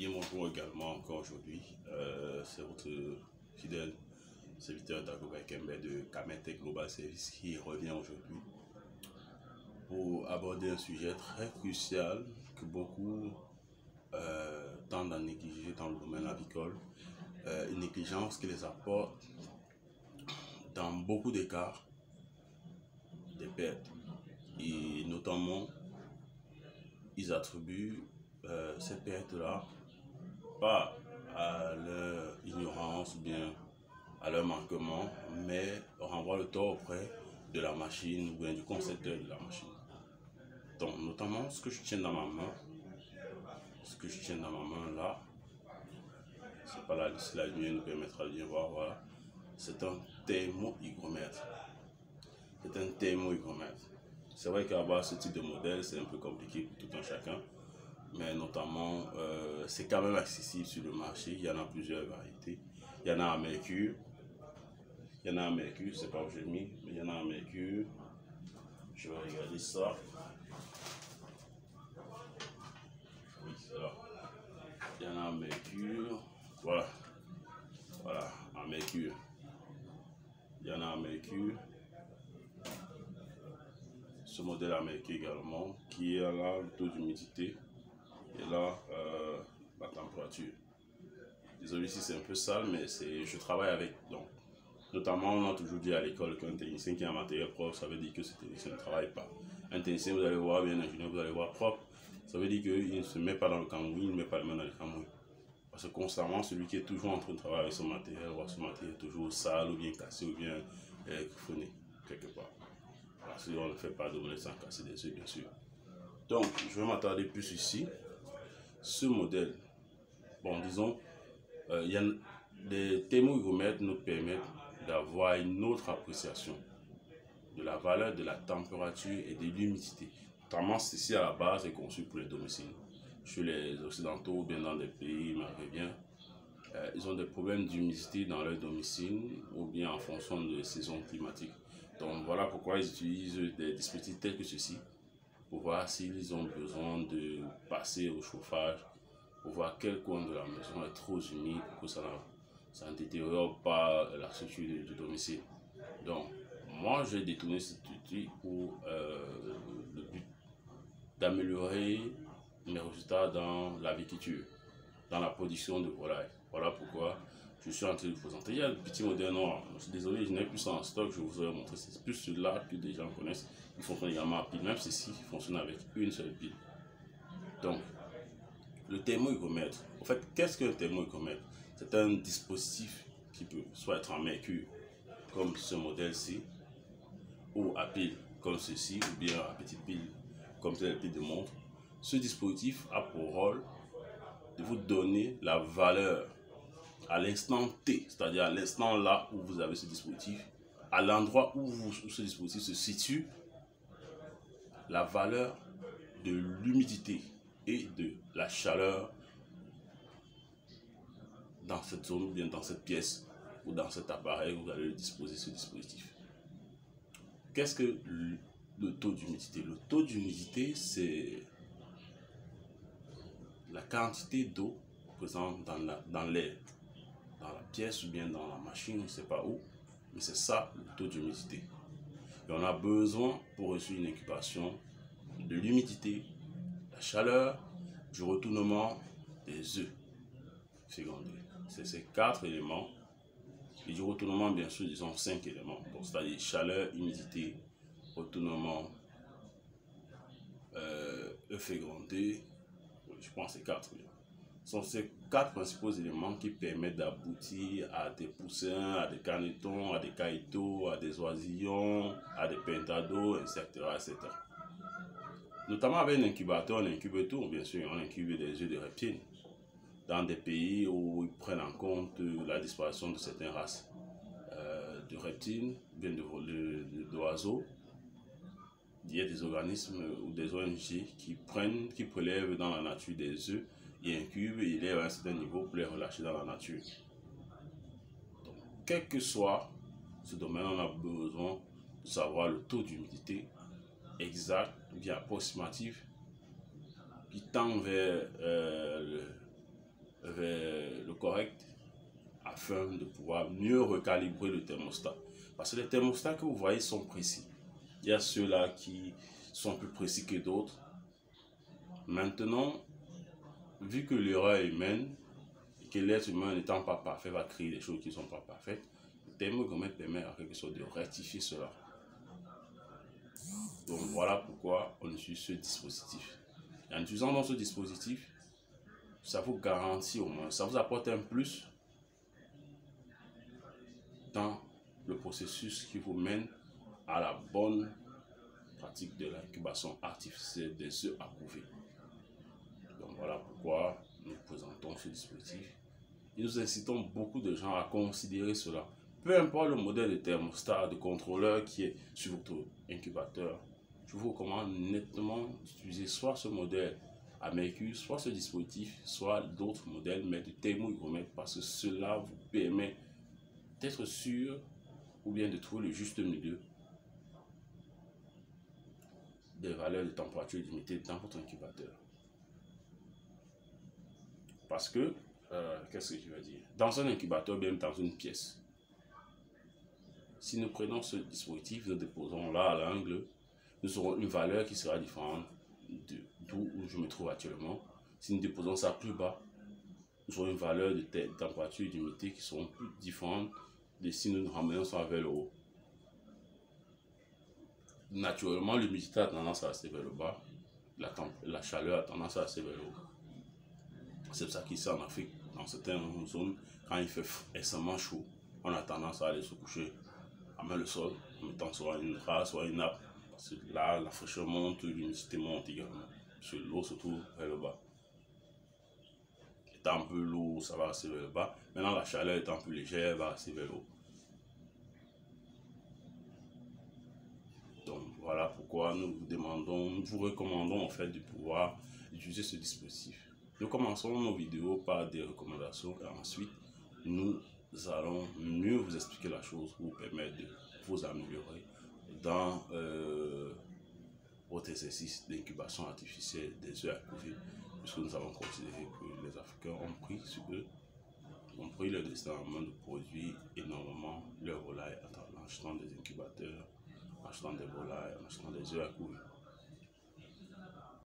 Bien bonjour également encore aujourd'hui, c'est votre fidèle serviteur Dagobert Kembe de Kametech Global Service qui revient aujourd'hui pour aborder un sujet très crucial que beaucoup tendent à négliger dans le domaine avicole, une négligence qui les apporte dans beaucoup de cas des pertes et notamment ils attribuent ces pertes-là pas à leur ignorance ou bien à leur manquement, mais renvoie le tort auprès de la machine ou bien du concepteur de la machine. Donc, notamment ce que je tiens dans ma main, là, c'est pas la lumière nous permettra de bien voir, voilà, c'est un thermohygromètre. C'est un thermohygromètre. C'est vrai qu'à base ce type de modèle, c'est un peu compliqué pour tout un chacun. Mais notamment, c'est quand même accessible sur le marché. Il y en a plusieurs variétés. Il y en a à mercure. Il y en a à mercure, c'est pas où j'ai mis, mais il y en a à mercure. Je vais regarder ça. Oui, c'est là. Il y en a à mercure. Voilà. Voilà, à mercure. Il y en a à mercure. Ce modèle à mercure également, qui est là le taux d'humidité. Et là, la température. Désolé si c'est un peu sale, mais je travaille avec. Donc, notamment, on a toujours dit à l'école qu'un technicien qui a un matériel propre, ça veut dire que ce technicien ne travaille pas. Un technicien, vous allez voir, bien un ingénieur, vous allez voir propre, ça veut dire qu'il ne se met pas dans le cambouis, il ne met pas les mains dans le cambouis. Parce que constamment, celui qui est toujours en train de travailler avec son matériel, voit son matériel toujours sale, ou bien cassé, ou bien griffonné, quelque part. Parce qu'on ne fait pas de monnaie sans casser des œufs, bien sûr. Donc, je vais m'attarder plus ici. Ce modèle, bon, disons, les thermohygromètres nous permettent d'avoir une autre appréciation de la valeur de la température et de l'humidité. Notamment, ceci à la base est conçu pour les domiciles. Chez les Occidentaux ou bien dans des pays maghrébins, ils ont des problèmes d'humidité dans leur domicile ou bien en fonction de saisons climatiques. Donc voilà pourquoi ils utilisent des dispositifs tels que ceci pour voir s'ils ont besoin de passer au chauffage, pour voir quel coin de la maison est trop humide pour que ça ne détériore pas la structure du domicile. Donc, moi, j'ai détourné cet outil pour le but d'améliorer mes résultats dans l'aviculture, dans la production de volailles. Voilà pourquoi je suis en train de vous présenter. Il y a le petit modèle noir. Je suis désolé, je n'ai plus ça en stock, je vous aurais montré. C'est plus celui-là que des gens connaissent. Il fonctionne également à pile, même ceci fonctionne avec une seule pile. Donc, le thermohygromètre. En fait, qu'est-ce qu'un thermohygromètre? C'est un dispositif qui peut soit être en mercure, comme ce modèle-ci, ou à pile, comme ceci, ou bien à petite pile, comme telle pile de montre. Ce dispositif a pour rôle de vous donner la valeur à l'instant T, c'est-à-dire à l'instant là où vous avez ce dispositif, à l'endroit où ce dispositif se situe, la valeur de l'humidité et de la chaleur dans cette zone ou bien dans cette pièce ou dans cet appareil où vous allez disposer ce dispositif. Qu'est-ce que le taux d'humidité? Le taux d'humidité, c'est la quantité d'eau présente dans l'air, dans la pièce ou bien dans la machine, on ne sait pas où, mais c'est ça le taux d'humidité. Et on a besoin pour réussir une incubation de l'humidité, la chaleur, du retournement des œufs fécondés. C'est ces 4 éléments. Et du retournement, bien sûr, disons 5 éléments. C'est-à-dire chaleur, humidité, retournement, œufs fécondés. Je pense que c'est 4. Ce sont ces 4 principaux éléments qui permettent d'aboutir à des poussins, à des canetons, à des caïtos, à des oisillons, à des pentados, etc., etc. Notamment avec un incubateur, on incube tout, bien sûr, on incube des œufs de reptiles dans des pays où ils prennent en compte la disparition de certaines races de reptiles, bien d'oiseaux. Il y a des organismes ou des ONG qui prélèvent dans la nature des œufs, ils incubent et ils élèvent à un certain niveau pour les relâcher dans la nature. Donc, quel que soit ce domaine, on a besoin de savoir le taux d'humidité exact ou bien approximatif qui tend vers correcte afin de pouvoir mieux recalibrer le thermostat. Parce que les thermostats que vous voyez sont précis. Il y a ceux-là qui sont plus précis que d'autres. Maintenant, vu que l'erreur est humaine, et que l'être humain n'étant pas parfait va créer des choses qui ne sont pas parfaites, le thermomètre permet à quelque chose de rectifier cela. Donc voilà pourquoi on utilise ce dispositif. Et en utilisant dans ce dispositif, ça vous garantit au moins, ça vous apporte un plus dans le processus qui vous mène à la bonne pratique de l'incubation artificielle des œufs à couver. Donc voilà pourquoi nous présentons ce dispositif. Et nous incitons beaucoup de gens à considérer cela. Peu importe le modèle de thermostat, de contrôleur qui est sur votre incubateur, je vous recommande nettement d'utiliser soit ce modèle à mercure, soit ce dispositif, soit d'autres modèles, mais de thermohygromètre, parce que cela vous permet d'être sûr ou bien de trouver le juste milieu des valeurs de température et d'humidité dans votre incubateur. Parce que, qu'est-ce que je veux dire? Dans un incubateur, bien dans une pièce, si nous prenons ce dispositif, nous déposons là à l'angle, nous aurons une valeur qui sera différente d'où je me trouve actuellement. Si nous déposons ça plus bas, nous aurons une valeur de température et d'humidité qui seront plus différentes de si nous ramenons ça vers le haut. Naturellement, l'humidité a tendance à rester vers le bas, la chaleur a tendance à rester vers le haut. C'est pour ça qu'ici en Afrique, dans certaines zones, quand il fait extrêmement chaud, on a tendance à aller se coucher à main le sol, en mettant soit une rase, soit une nappe. Parce que là, la fraîcheur monte, l'humidité monte également. Parce que l'eau se trouve vers le bas. Étant un peu lourd, ça va rester vers le bas. Maintenant, la chaleur étant plus légère, elle va rester vers le haut. Donc voilà pourquoi nous vous recommandons en fait de pouvoir utiliser ce dispositif. Nous commençons nos vidéos par des recommandations et ensuite nous allons mieux vous expliquer la chose pour vous permettre de vous améliorer dans votre exercice d'incubation artificielle des œufs à couver, puisque nous avons considéré que les Africains ont pris sur eux, ont pris le destin en main de produire énormément leurs volailles en achetant des incubateurs, en achetant des volailles, en achetant des œufs à couver.